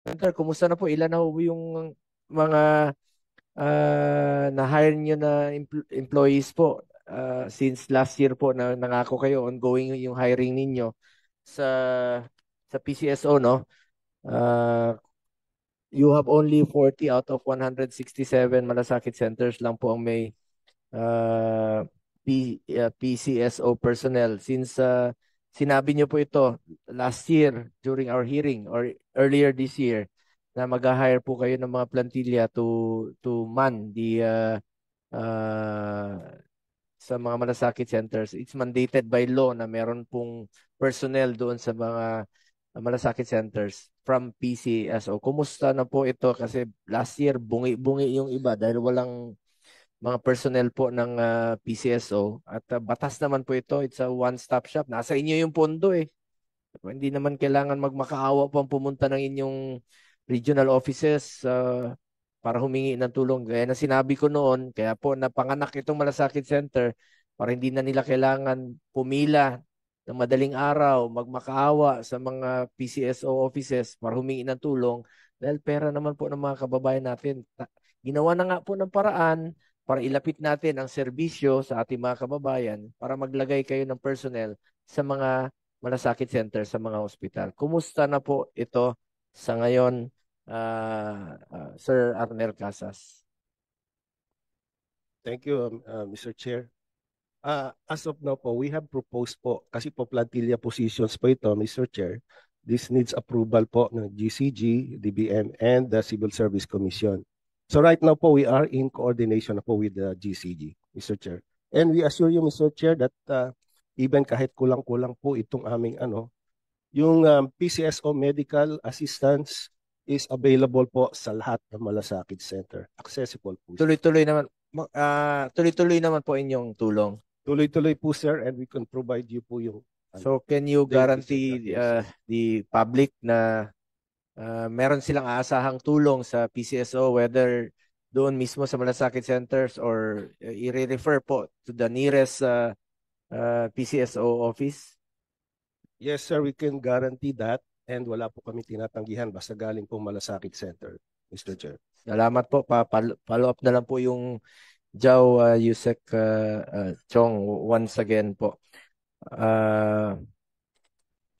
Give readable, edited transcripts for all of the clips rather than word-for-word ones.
Center, kumusta na po? Ilan na po yung mga na-hire nyo na employees po since last year po na nangako kayo ongoing yung hiring ninyo sa PCSO, no? Uh, you have only 40 out of 167 malasakit centers lang po ang may uh, PCSO personnel. Since sinabi niyo po ito last year during our hearing or earlier this year na mag-hire po kayo ng mga plantilla to man the uh, sa mga malasakit centers. It's mandated by law na meron pong personnel doon sa mga malasakit centers from PCSO. Kumusta na po ito? Kasi last year bungi-bungi yung iba dahil walang mga personnel po ng PCSO at batas naman po ito. It's a one-stop shop. Nasa inyo yung pondo eh. Hindi naman kailangan magmakaawa pang pumunta ng inyong regional offices para humingi ng tulong. Gaya na sinabi ko noon, kaya po napanganak itong Malasakit Center para hindi na nila kailangan pumila ng madaling araw, magmakaawa sa mga PCSO offices para humingi ng tulong dahil pera naman po ng mga kababayan natin. Ginawa na nga po ng paraan para ilapit natin ang serbisyo sa ating mga kababayan para maglagay kayo ng personnel sa mga malasakit center sa mga ospital. Kumusta na po ito sa ngayon, Sir Arnel Casas? Thank you, Mr. Chair. As of now po, we have proposed po, kasi po plantilla positions po ito, Mr. Chair. This needs approval po ng GCG, DBM, and the Civil Service Commission. So right now po, we are in coordination na po with the GCG, Mr. Chair. And we assure you, Mr. Chair, that even kahit kulang-kulang po itong aming yung PCSO medical assistance is available po sa lahat ng malasakit center. Accessible po. Tuloy-tuloy naman, tuloy-tuloy naman po inyong tulong. Tuloy-tuloy po, sir, and we can provide you po yung So can you guarantee the public na meron silang aasahang tulong sa PCSO whether doon mismo sa malasakit centers or i-refer po to the nearest PCSO office? Yes, sir, we can guarantee that, and wala po kami tinatanggihan basta galing po malasakit center, Mr. Chair. Salamat po. Follow up na lang po yung Jao Yusek Chong once again po.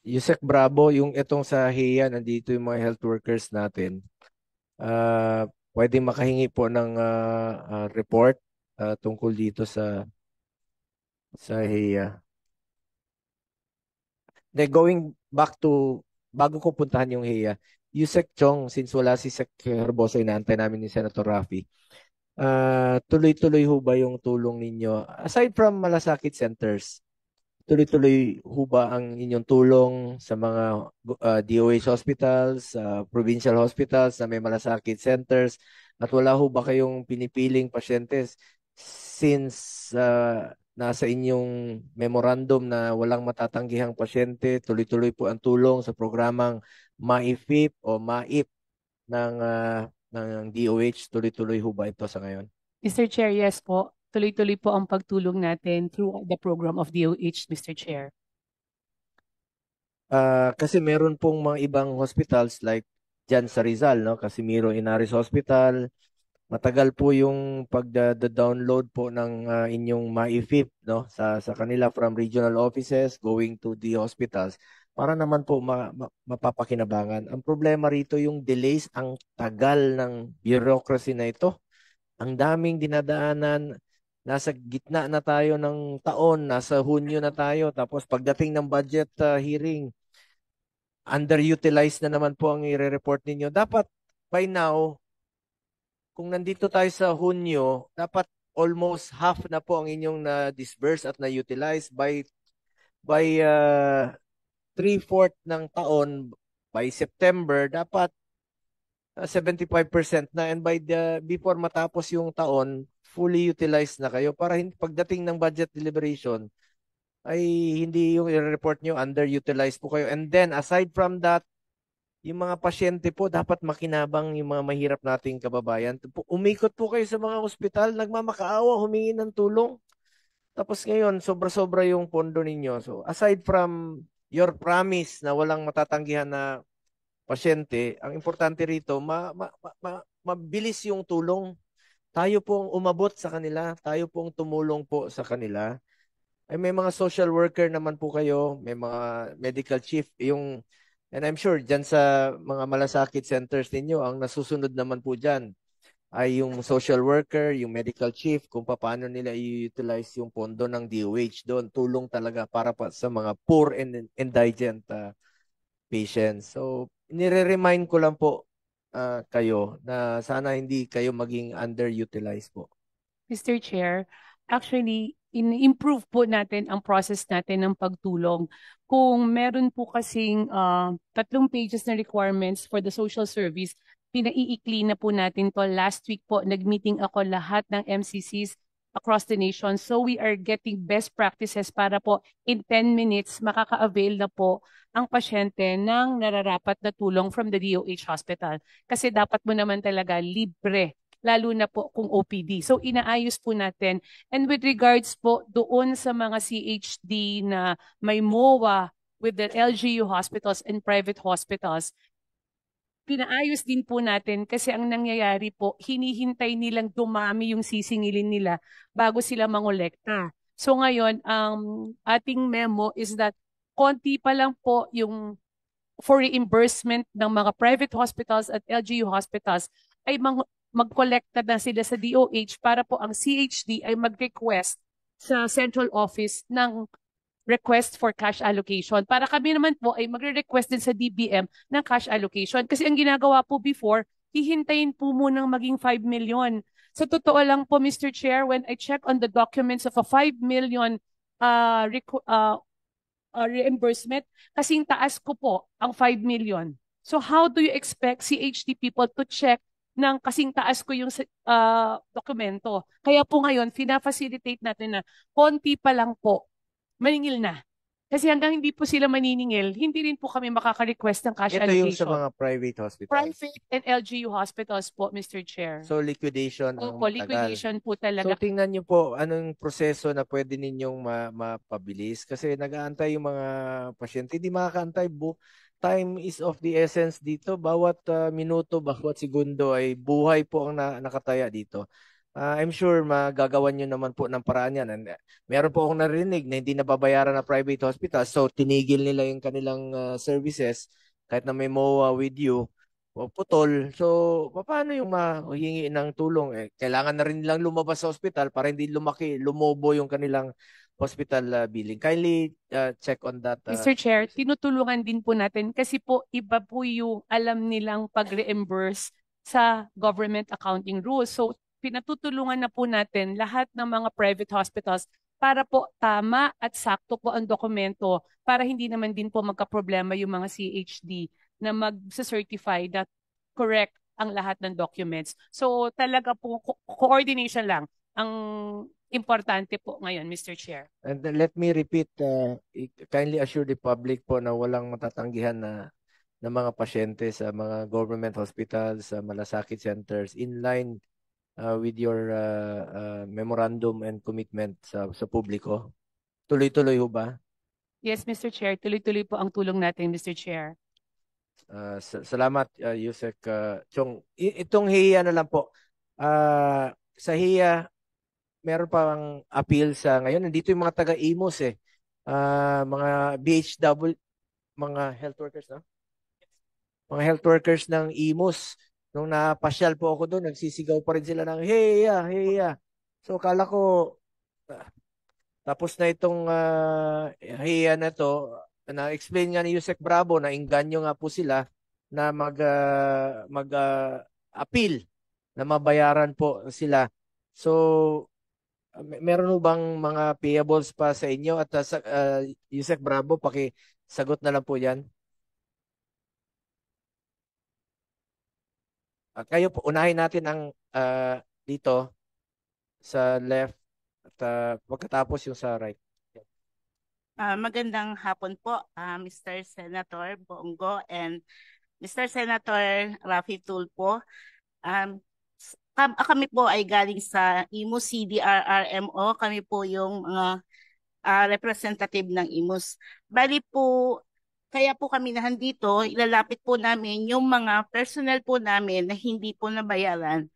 Yusek Bravo, yung itong sa HIA, nandito yung mga health workers natin. Pwede makahingi po ng report tungkol dito sa HIA. Going back to, bago ko puntahan yung HIA, Yusek Chong, since wala si Sec Herbosa, inaantay namin ni Senator Raffy. Tuloy-tuloy ho ba yung tulong ninyo? Aside from malasakit centers, tuloy-tuloy ho ba ang inyong tulong sa mga DOH hospitals, provincial hospitals na may malasakit centers? At wala ho ba kayong pinipiling pasyentes since nasa inyong memorandum na walang matatanggihang pasyente, tuloy-tuloy po ang tulong sa programang MAIFIP o MAIP ng DOH, tuloy-tuloy ho ba ito sa ngayon? Mr. Chair, yes po. Tuloy-tuloy po ang pagtulong natin through the program of DOH, Mr. Chair. Kasi meron pong mga ibang hospitals like dyan sa Rizal, no? Casimiro Inaris Hospital. Matagal po yung pag-download po ng inyong MAIFIP, no? Sa kanila from regional offices going to the hospitals para naman po mapapakinabangan. Ang problema rito yung delays, ang tagal ng bureaucracy na ito. Ang daming dinadaanan. Nasa gitna na tayo ng taon, nasa Hunyo na tayo, tapos pagdating ng budget hearing, underutilized na naman po ang i-report ninyo. Dapat by now, kung nandito tayo sa Hunyo, dapat almost half na po ang inyong na-disburse at na-utilize by 3/4 ng taon, by September, dapat 75% na, and before matapos yung taon, fully utilized na kayo para pagdating ng budget deliberation ay hindi yung i-report nyo underutilized po kayo. And then aside from that, yung mga pasyente po dapat makinabang, yung mga mahirap nating kababayan. Umikot po kayo sa mga ospital, nagmamakaawa, humingi ng tulong. Tapos ngayon, sobra-sobra yung pondo ninyo. So aside from your promise na walang matatanggihan na pasyente, ang importante rito, mabilis yung tulong. Tayo pong umabot sa kanila, tayo pong tumulong po sa kanila. Ay may mga social worker naman po kayo, may mga medical chief, and I'm sure dyan sa mga malasakit centers ninyo, ang nasusunod naman po dyan ay yung social worker, yung medical chief, kung paano nila i-utilize yung pondo ng DOH doon. Tulong talaga para pa sa mga poor and indigent patients. So, nire-remind ko lang po kayo na sana hindi kayo maging underutilized po. Mr. Chair, actually, in-improve po natin ang process natin ng pagtulong. Kung meron po kasing 3 pages na requirements for the social service, pinaiikli na po natin to. Last week po, nag-meeting ako lahat ng MCCs across the nation. So we are getting best practices para po in 10 minutes makaka-avail na po ang pasyente ng nararapat na tulong from the DOH hospital. Kasi dapat mo naman talaga libre, lalo na po kung OPD. So inaayos po natin. And with regards po doon sa mga CHD na may MOA with the LGU hospitals and private hospitals, pinaayos din po natin kasi ang nangyayari po, hinihintay nilang dumami yung sisingilin nila bago sila mangolekta. So ngayon, ang ating memo is that konti pa lang po yung for reimbursement ng mga private hospitals at LGU hospitals ay mag-collecta na sila sa DOH para po ang CHD ay mag-request sa central office ng request for cash allocation. Para kami naman po ay magre-request din sa DBM ng cash allocation. Kasi ang ginagawa po before, hihintayin po munang maging 5 million. Sa totoo lang po, Mr. Chair, when I check on the documents of a 5 million reimbursement, kasing taas ko po ang 5 million. So how do you expect CHD people to check ng kasing taas ko yung dokumento? Kaya po ngayon, fina-facilitate natin na konti pa lang po, maningil na. Kasi hanggang hindi po sila maniningil, hindi rin po kami makaka-request ng cash Ito yung sa allocation. mga private hospitals. Private and LGU hospitals po, Mr. Chair. So liquidation ang Opo, matagal. liquidation po So talaga. tingnan niyo po anong proseso na pwede ninyong mapabilis kasi nag-aantay yung mga pasyente, hindi makakaantay. Time is of the essence dito. Bawat minuto, bawat segundo ay buhay po ang nakataya dito. I'm sure magagawan nyo naman po ng paraan yan. And, meron po akong narinig na hindi nababayaran na private hospital. So tinigil nila yung kanilang services kahit na may MOA with you o putol. So, paano yung mahingi ng tulong? Kailangan na rin nilang lumabas sa hospital para hindi lumobo yung kanilang hospital billing. Kindly check on that. Mr. Chair, tinutulungan din po natin kasi po iba po yung alam nilang pag-reimburse sa government accounting rules. So, pinatutulungan na po natin lahat ng mga private hospitals para po tama at sakto po ang dokumento para hindi naman din po magka-problema yung mga CHD na mag-certify that correct ang lahat ng documents. So talaga po coordination lang ang importante po ngayon, Mr. Chair. And let me repeat, kindly assure the public po na walang matatanggihan na mga pasyente sa mga government hospitals, sa malasakit centers in line with your memorandum and commitment sa publiko. Tuloy-tuloy ho ba? Yes, Mr. Chair. Tuloy-tuloy po ang tulong natin, Mr. Chair. Salamat, Yusek Chong. Itong HIA na lang po. Sa HIA, meron pang appeal sa ngayon. Nandito yung mga taga-IMOS mga BHW, mga health workers, no? Mga health workers ng IMOS. Nung napasyal po ako doon, nagsisigaw pa rin sila ng HIA, HIA. So, kala ko, tapos na itong HIA na to, na-explain nga ni Yusek Bravo na inganyo nga po sila na mag-appeal na mabayaran po sila. So, meron bang mga payables pa sa inyo? At Yusek Bravo, pakisagot na lang po yan. Kayo po, unahin natin ang dito sa left at pagkatapos yung sa right. Magandang hapon po, Mr. Senator Bongo and Mr. Senator Raffy Tulfo. Kami po ay galing sa IMUS CDRRMO. Kami po yung mga representative ng IMUS. Bali po, kaya po kami nandito, ilalapit po namin yung mga personnel po namin na hindi po nabayaran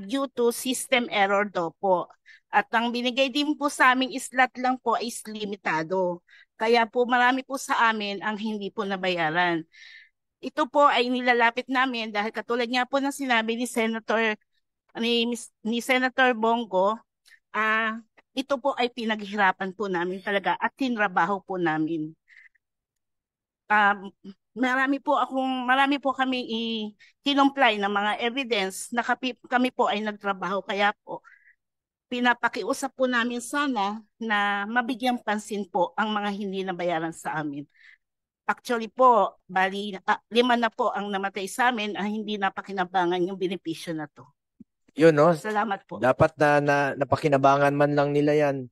due to system error daw po. At ang binigay din po sa aming slot lang po is limitado. Kaya po marami po sa amin ang hindi po nabayaran. Ito po ay nilalapit namin dahil katulad nga po ng sinabi ni Senator Bongo, ito po ay pinaghirapan po namin talaga at tinrabaho po namin. Marami po kami kinumply ng mga evidence na kami po ay nagtrabaho. Kaya po, pinapakiusap po namin sana na mabigyang pansin po ang mga hindi nabayaran sa amin. Actually po, bali, 5 na po ang namatay sa amin ang hindi napakinabangan yung benepisyo na to. Yun, no? Salamat po. Dapat na napakinabangan man lang nila yan.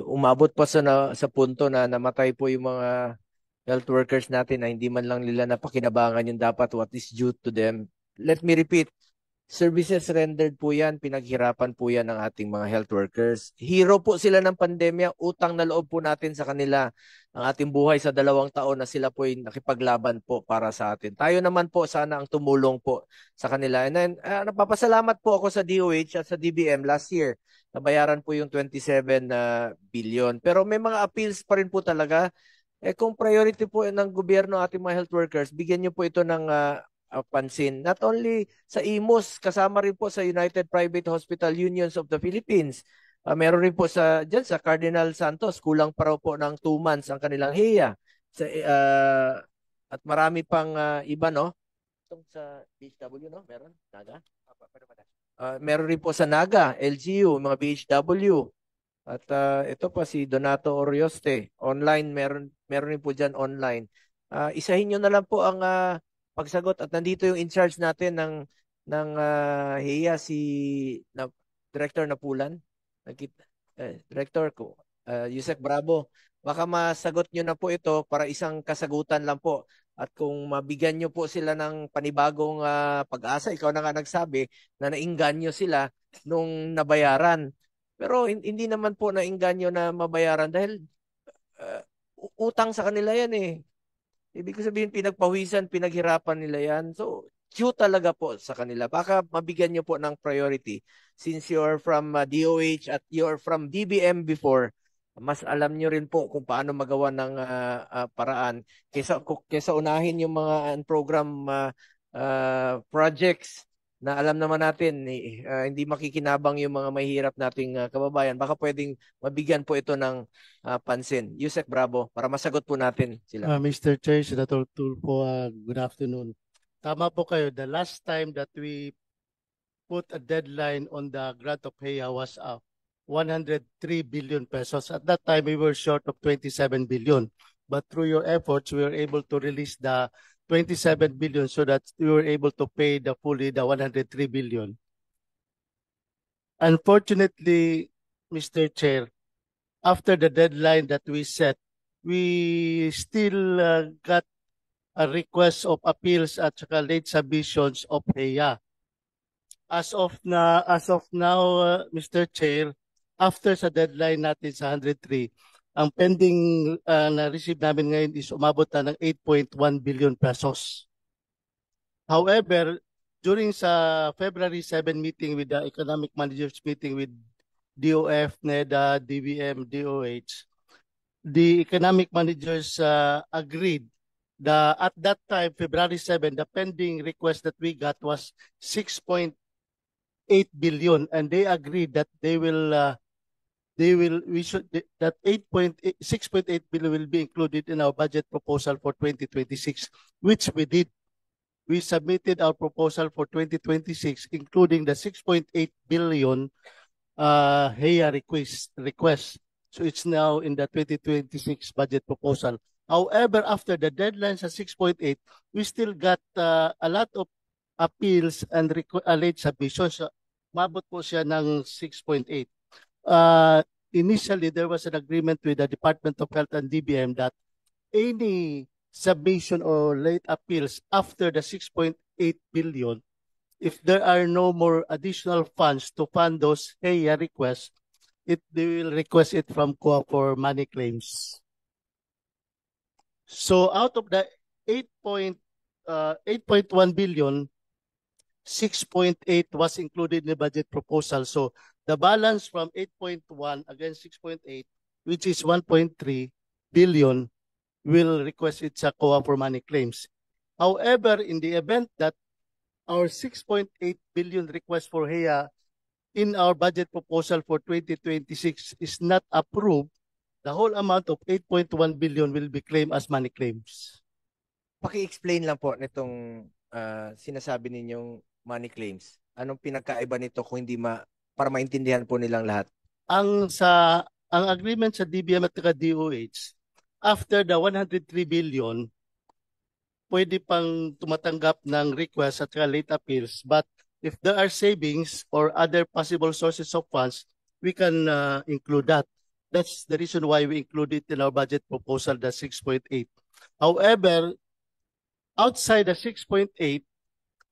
Umabot pa sa punto na namatay po yung mga health workers natin na hindi man lang nila napakinabangan yung dapat what is due to them. Let me repeat, services rendered po yan, pinaghirapan po yan ng ating mga health workers. Hero po sila ng pandemya, utang na loob po natin sa kanila ang ating buhay sa 2 taon na sila po ay nakipaglaban po para sa atin. Tayo naman po sana ang tumulong po sa kanila. And then, napapasalamat po ako sa DOH at sa DBM last year. Nabayaran po yung 27 billion. Pero may mga appeals pa rin po talaga. Kung priority po ng gobyerno ating mga health workers, bigyan niyo po ito ng pansin. Not only sa IMOS, kasama rin po sa United Private Hospital Unions of the Philippines. Meron rin po dyan sa Cardinal Santos, kulang pa raw po ng 2 months ang kanilang HEA. At marami pang iba, no? Itong sa BHW, no? Meron? Naga? Meron rin po sa Naga, LGU, mga BHW. At ito pa si Donato Orioste. Online, meron rin po dyan online. Isahin nyo na lang po ang pagsagot. At nandito yung in-charge natin ng HEA, si Director Napulan. Director ko, Yusek Bravo. Baka masagot nyo na po ito para isang kasagutan lang po. At kung mabigyan nyo po sila ng panibagong pag-asa, ikaw na nga nagsabi na nainganyo sila nung nabayaran. Pero hindi naman po nainganyo na mabayaran dahil utang sa kanila yan eh. Ibig sabihin pinagpawisan, pinaghirapan nila yan. So, due talaga po sa kanila. Baka mabigyan nyo po ng priority. Since you're from DOH at you're from DBM before, mas alam nyo rin po kung paano magawa ng paraan. Kesa unahin yung mga program projects na alam naman natin hindi makikinabang yung mga mahihirap nating kababayan. Baka pwedeng mabigyan po ito ng pansin. Yusek Bravo, para masagot po natin sila. Mr. Chair, Senator Tulfo, good afternoon. Tama po kayo. The last time that we put a deadline on the grant of HEA was 103 billion pesos. At that time, we were short of 27 billion. But through your efforts, we were able to release the 27 billion so that we were able to pay the 103 billion. Unfortunately, Mr. Chair, after the deadline that we set, we still got a request of appeals at saka late submissions of HEA. As of now, Mr. Chair, after sa deadline natin sa 103, ang pending na-receive namin ngayon is umabot na ng 8.1 billion pesos. However, during sa February 7 meeting with the economic managers meeting with DOF, NEDA, DBM, DOH, the economic managers agreed that at that time, February 7, the pending request that we got was 6.8 billion, and they agreed that that 6.8 billion will be included in our budget proposal for 2026, which we did. We submitted our proposal for 2026, including the 6.8 billion HEA request. So it's now in the 2026 budget proposal. However, after the deadline sa 6.8, we still got a lot of appeals and late submissions. Mabot po siya ng 6.8. Initially, there was an agreement with the Department of Health and DBM that any submission or late appeals after the 6.8 billion, if there are no more additional funds to fund those HEA requests, they will request it from COA for money claims. So out of the 8.1 billion, 6.8 was included in the budget proposal. So the balance from 8.1 against 6.8, which is 1.3 billion, will request it sa COA for money claims. However, in the event that our 6.8 billion request for HEA in our budget proposal for 2026 is not approved, the whole amount of 8.1 billion will be claimed as money claims. Paki-explain lang po nitong sinasabi ninyong money claims. Anong pinagkaiba nito kung hindi para maintindihan po nilang lahat? Ang agreement sa DBM at DOH, after the 103 billion, pwede pang tumatanggap ng request at late appeals. But if there are savings or other possible sources of funds, we can include that. That's the reason why we include it in our budget proposal, the 6.8. However, outside the 6.8,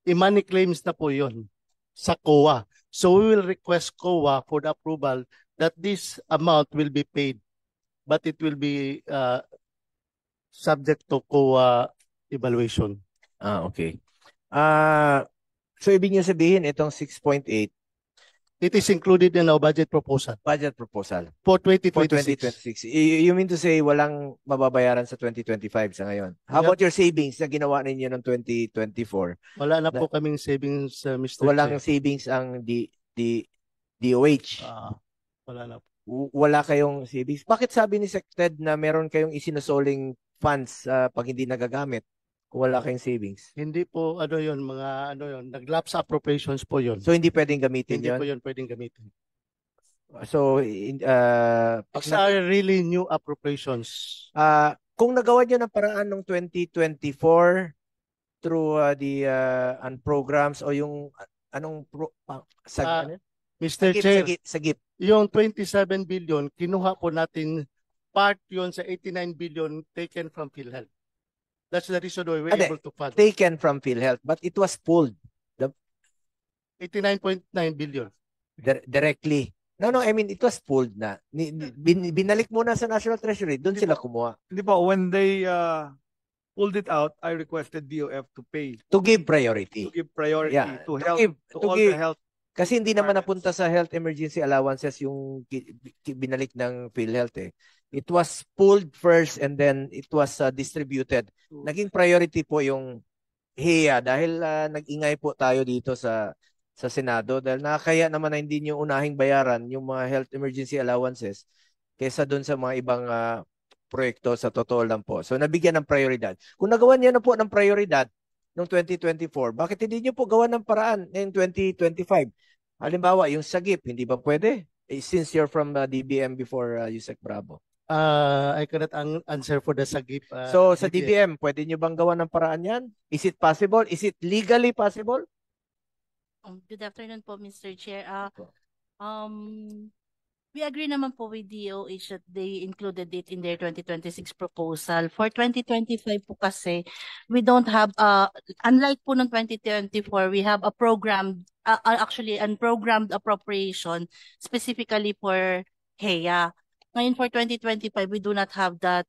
i-money claims na po yun sa COA. So we will request COA for the approval that this amount will be paid, but it will be subject to COA evaluation. Okay. So ibig niyo sabihin itong 6.8 it is included in our budget proposal for for 2026. 2026. You mean to say walang mababayaran sa 2025 sa ngayon? How about your savings na ginawa ninyo ng 2024? Wala na po kaming savings, Mr. Walang Chair. savings ang DOH. Wala na po. Wala kayong savings. Bakit sabi ni Sec Ted na meron kayong isinusoling funds pag hindi nagagamit kung wala kayong savings? Hindi po nag-lapse appropriations po yun. So hindi pwedeng gamitin Hindi yun? po yun pwedeng gamitin. So These are really new appropriations. kung nagawa nyo ng paraan ng 2024 through the programs o yung Mr. Chair, sagip. yung 27 billion, kinuha po natin part yun sa 89 billion taken from PhilHealth. That's the reason why we're able to fund. Taken from PhilHealth, but it was pulled. 89.9 billion. Directly. No, I mean, it was pulled na. Binalik muna sa National Treasury. Doon sila kumuha. Hindi po, when they pulled it out, I requested DOF to pay. To give priority. To give priority to health, to all give, the health. Kasi hindi naman napunta sa health emergency allowances yung binalik ng PhilHealth eh. It was pulled first and then it was distributed. Naging priority po yung HEA dahil nag-ingay po tayo dito sa Senado dahil nakakaya naman na hindi nyo unahing bayaran yung mga health emergency allowances kaysa doon sa mga ibang proyekto sa totoo lang po. So nabigyan ng prioridad. Kung nagawa niyo na po ng prioridad noong 2024, bakit hindi nyo po gawa ng paraan ngayong 2025? Halimbawa, yung sagip, hindi ba pwede? Since you're from DBM before Yusek Bravo. I cannot answer for the sagip. So sa DBM, pwede nyo bang gawa ng paraan yan? Is it possible? Is it legally possible? Good afternoon po, Mr. Chair. We agree naman po with DOH that they included it in their 2026 proposal. For 2025 po kasi, we don't have, unlike po ng 2024, we have a program, actually unprogrammed appropriation specifically for HEA. Ngayon for 2025, we do not have that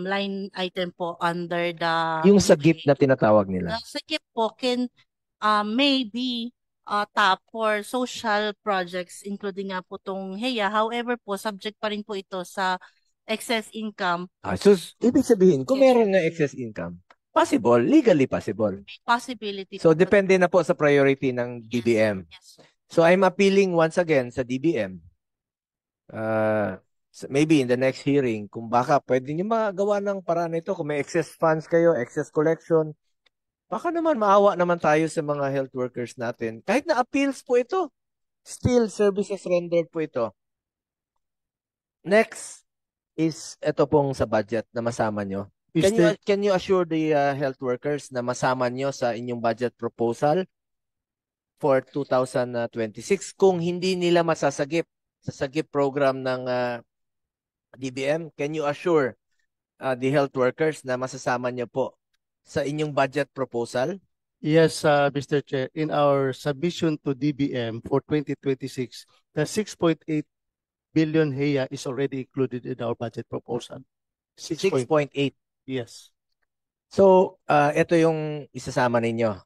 line item po under the... Yung sagip na tinatawag nila. Sagip po can maybe tap for social projects including nga po itong HEA. However po, subject pa rin po ito sa excess income. So, ibig sabihin, kung meron na excess income, possible, legally possible. Possibility. So, depende na po sa priority ng DBM. Yes, sir. So, I'm appealing once again sa DBM. Maybe in the next hearing, kung baka pwede nyo magawa ng paraan ito, kung may excess funds kayo, excess collection, baka naman maawa naman tayo sa mga health workers natin. Kahit na appeals po ito, still services rendered po ito. Next is ito pong sa budget na masama nyo. Can you assure the health workers na masama nyo sa inyong budget proposal for 2026 kung hindi nila masasagip sa sagip program ng DBM? Can you assure the health workers na masasama nyo po sa inyong budget proposal? Yes, Mr. Chair. In our submission to DBM for 2026, the 6.8 billion HEA is already included in our budget proposal. 6.8. Yes. So, ito yung isasama ninyo.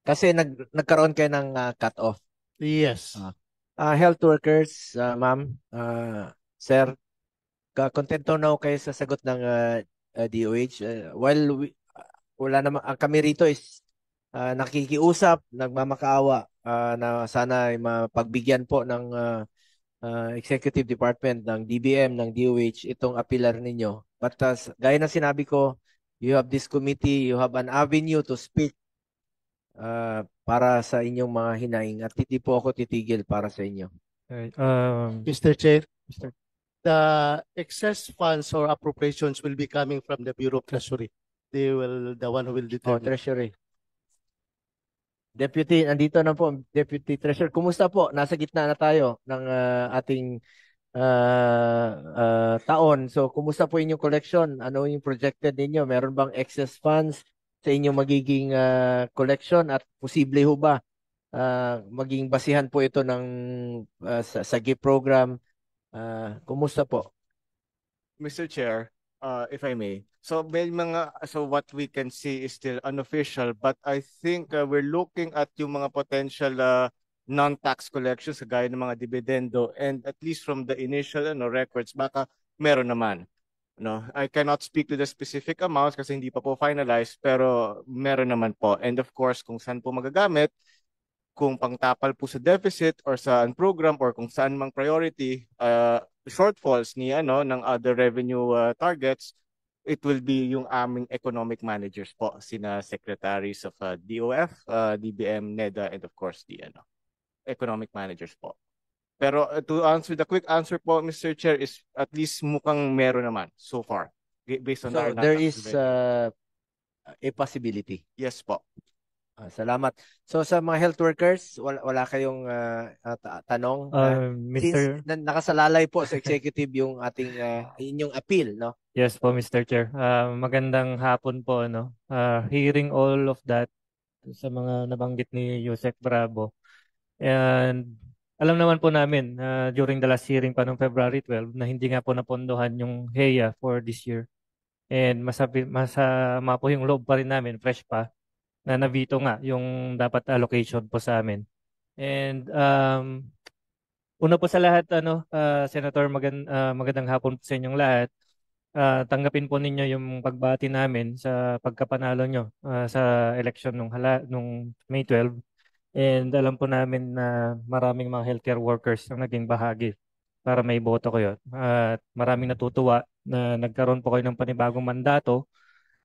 Kasi nagkaroon kayo ng cut-off. Yes. Health workers, ma'am, sir, kontento na ako kayo sa sagot ng DOH. Wala naman, ang kami rito is nakikiusap, nagmamakaawa na sana ay mapagbigyan po ng Executive Department ng DBM, ng DOH, itong apilar ninyo. But gaya ng sinabi ko, you have this committee, you have an avenue to speak para sa inyong mga hinaing at hindi po ako titigil para sa inyo. Alright, Mr. Chair, Mr. the excess funds or appropriations will be coming from the Bureau of Treasury. They will, the one who will determine. Treasury. Deputy, nandito na po, Deputy Treasurer. Kumusta po? Nasa gitna na tayo ng ating taon. So, kumusta po inyong collection? Ano yung projected ninyo? Meron bang excess funds sa inyong magiging collection? At posible ho ba maging basihan po ito ng sa GIF program? Kumusta po? Mr. Chair, if I may. So what we can see is still unofficial, but I think we're looking at yung mga potential non-tax collections gaya ng mga dividendo, and at least from the initial records baka meron naman. No, I cannot speak to the specific amounts kasi hindi pa po finalized, pero meron naman po. And of course, kung saan po magagamit, kung pangtapal po sa deficit or sa program or kung saan mang priority shortfalls ni ng other revenue targets, it will be yung aming economic managers po, sina secretaries of DOF, DBM, NEDA, and of course the economic managers po. Pero to answer, the quick answer po, Mr. Chair, is at least mukhang meron naman so far based on our So, there non-tax is revenue. a possibility. Yes po. Salamat. So sa mga health workers, wala kayong tanong? Mr. Since nakasalalay po sa executive yung ating inyong appeal, no? Yes po, Mr. Chair. Magandang hapon po, no? Hearing all of that sa mga nabanggit ni Yusek Bravo. And alam naman po namin during the last hearing pa noong February 12 na hindi nga po napondohan yung HEA for this year. And masama po yung loob pa rin namin, fresh pa, na nabito nga yung dapat allocation po sa amin. And una po sa lahat, Senator, magandang hapon po sa inyong lahat. Tanggapin po ninyo yung pagbati namin sa pagkapanalo nyo sa election nung May 12. And alam po namin na maraming mga healthcare workers ang naging bahagi para may boto kayo. At maraming natutuwa na nagkaroon po kayo ng panibagong mandato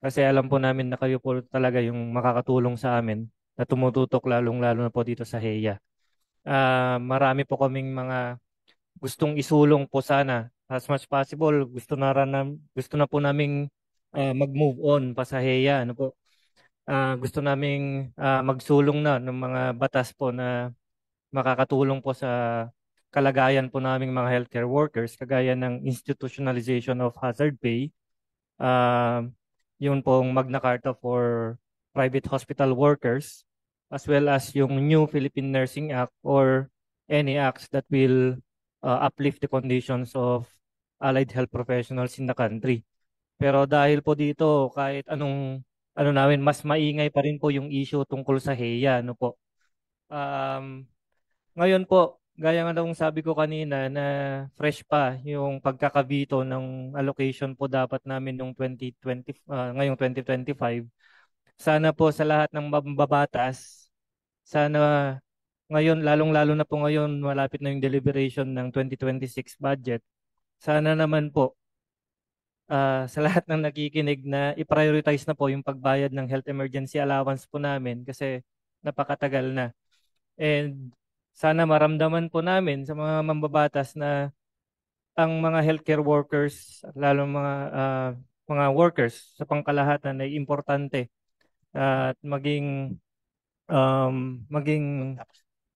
kasi alam po namin na kayo po talaga yung makakatulong sa amin na tumututok lalong-lalo na po dito sa HEA. Marami po kaming mga gustong isulong po sana. As much possible, gusto na po naming mag-move on pa sa HEA. Ano po? Gusto naming magsulong na ng mga batas po na makakatulong po sa kalagayan po naming mga healthcare workers, kagaya ng institutionalization of hazard pay, yun pong Magna Carta for private hospital workers, as well as yung new Philippine Nursing Act or any acts that will uplift the conditions of allied health professionals in the country. Pero dahil po dito, kahit namin, mas maingay pa rin po yung issue tungkol sa HEA, ano po. Ngayon po, gaya nga nung sabi ko kanina na fresh pa yung pagkakabito ng allocation po dapat namin nung ngayong 2025. Sana po sa lahat ng mababatas, sana ngayon, lalong-lalo na po ngayon, malapit na yung deliberation ng 2026 budget. Sana naman po sa lahat ng nakikinig na i-prioritize na po yung pagbayad ng health emergency allowance po namin kasi napakatagal na. And sana maramdaman po namin sa mga mambabatas na ang mga healthcare workers, lalo mga workers sa pangkalahatan ay importante at maging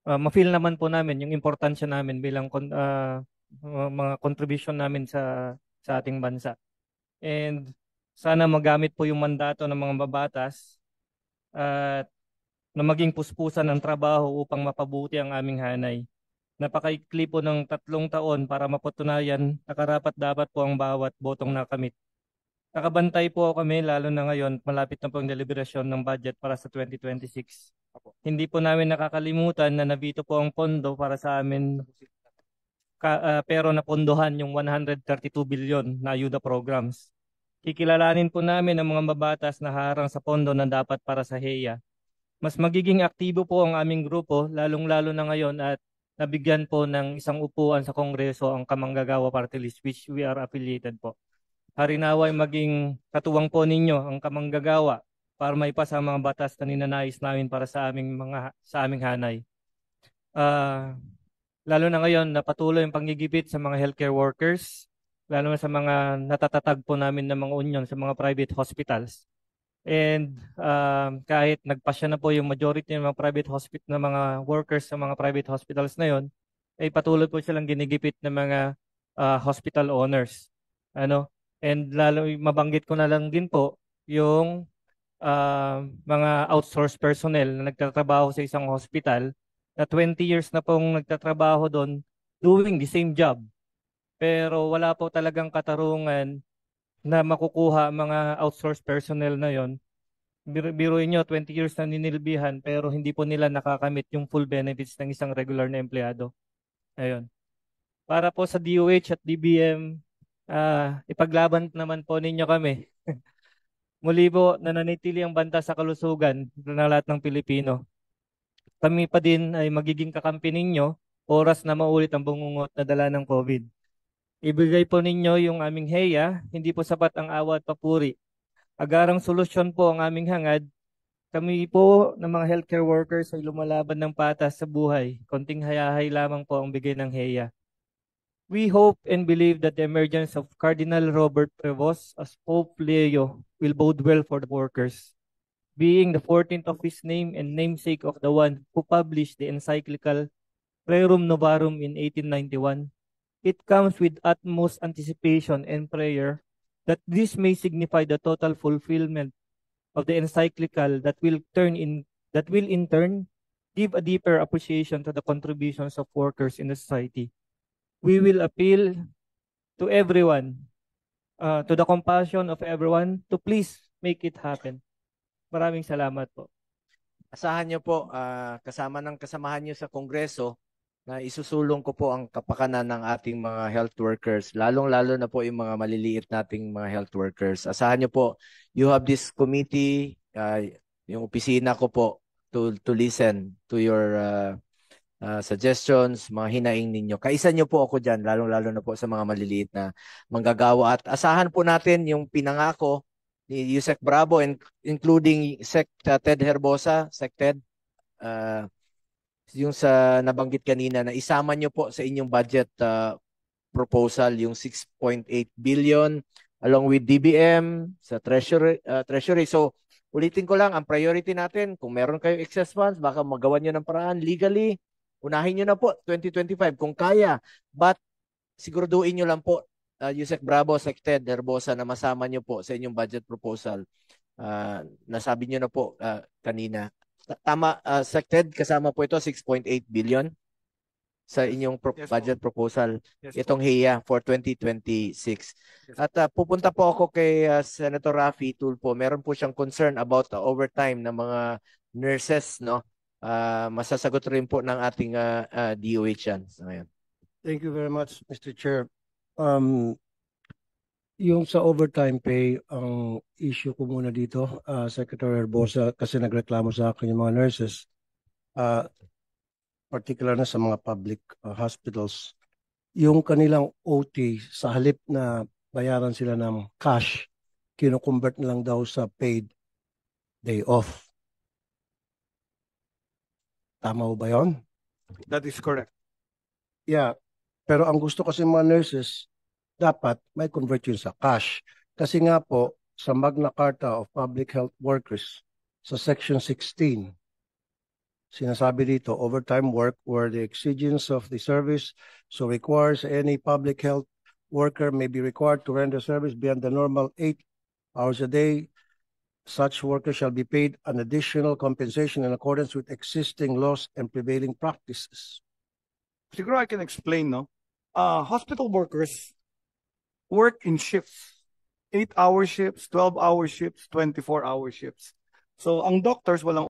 ma-feel naman po namin yung importansya namin bilang mga contribution namin sa ating bansa. And sana magamit po yung mandato ng mga babatas at na maging puspusan ng trabaho upang mapabuti ang aming hanay. Napakaikli po ng 3 taon para mapatunayan na karapat dapat po ang bawat botong nakamit. nakabantay po kami lalo na ngayon, malapit na po ang deliberasyon ng budget para sa 2026. Hindi po namin nakakalimutan na nabito po ang pondo para sa amin pero napondohan yung 132 billion na ayuda programs. Kikilalanin po namin ang mga mabatas na harang sa pondo na dapat para sa HEA. Mas magiging aktibo po ang aming grupo, lalong-lalo na ngayon at nabigyan po ng isang upuan sa Kongreso ang Kamanggagawa Party List, which we are affiliated po. Harinaway maging katuwang po ninyo ang Kamanggagawa para maipasa ang mga batas na ninanais namin para sa aming hanay. Lalo na ngayon na patuloy ang panggigipit sa mga healthcare workers, lalo na sa mga natatatag po namin ng mga union sa mga private hospitals. And kahit nagpasya na po yung majority ng mga private hospital na mga workers sa mga private hospitals na yon, ay patuloy po silang ginigipit ng mga hospital owners. And lalo mabanggit ko na lang din po yung mga outsourced personnel na nagtatrabaho sa isang hospital na 20 years na pong nagtatrabaho doon doing the same job. Pero wala po talagang katarungan na makukuha mga outsourced personnel na yon. Biruin nyo, 20 years na ninilbihan pero hindi po nila nakakamit yung full benefits ng isang regular na empleyado. Ayun. Para po sa DOH at DBM, ipaglaban naman po ninyo kami. Muli po, nananatili ang banta sa kalusugan ng lahat ng Pilipino. Kami pa din ay magiging kakampi ninyo oras na maulit ang bungungot na dala ng COVID. Ibigay po ninyo yung aming HEA, hindi po sapat ang awa at papuri. Agarang solusyon po ang aming hangad. Kami po ng mga healthcare workers ay lumalaban ng patas sa buhay. Konting hayahay lamang po ang bigay ng HEA. We hope and believe that the emergence of Cardinal Robert Prevost as Pope Leo will bode well for the workers. Being the 14th of his name and namesake of the one who published the encyclical Rerum Novarum in 1891, it comes with utmost anticipation and prayer that this may signify the total fulfillment of the encyclical that will in turn give a deeper appreciation to the contributions of workers in the society. We will appeal to everyone, to the compassion of everyone, to please make it happen. Maraming salamat po. Asahan nyo po, kasama ng kasamahan nyo sa Kongreso, na isusulong ko po ang kapakanan ng ating mga health workers, lalong-lalo na po yung mga maliliit nating mga health workers. Asahan nyo po, you have this committee, yung opisina ko po, to listen to your suggestions, mga hinaing ninyo. Kaisa nyo po ako dyan, lalong-lalo na po sa mga maliliit na manggagawa. At asahan po natin yung pinangako ni Yusek Bravo, including Sec Ted Herbosa, Sec Ted, yung sa nabanggit kanina na isama nyo po sa inyong budget proposal yung 6.8 billion along with DBM sa treasury. So ulitin ko lang, ang priority natin, kung meron kayo excess funds, baka magawa nyo ng paraan legally, unahin nyo na po 2025 kung kaya. But siguraduhin nyo lang po, Yusek Bravo, Sec Ted Herbosa, na masama nyo po sa inyong budget proposal. Nasabi nyo na po kanina. Tama, Sec Ted, kasama po ito 6.8 billion sa inyong budget proposal. Itong HEA for 2026. Yes. At pupunta po ako kay Senator Raffy Tulfo. Meron po siyang concern about the overtime ng mga nurses, no? Masasagot rin po ng ating DOH yan. So, thank you very much, Mr. Chair. Yung sa overtime pay, ang issue ko muna dito, Secretary Herbosa, kasi nagreklamo sa akin yung mga nurses, particular na sa mga public hospitals, yung kanilang OT, sa halip na bayaran sila ng cash, kino-convert na lang daw sa paid day off. Tama ba yun? That is correct. Yeah. Pero ang gusto kasi mga nurses, dapat may convert yun sa cash. Kasi nga po, sa Magna Carta of Public Health Workers, sa Section 16, sinasabi dito, overtime work where the exigence of the service so requires any public health worker may be required to render service beyond the normal 8 hours a day. Such workers shall be paid an additional compensation in accordance with existing laws and prevailing practices. Siguro I can explain, no? Hospital workers work in shifts. 8-hour shifts, 12-hour shifts, 24-hour shifts. So ang doctors walang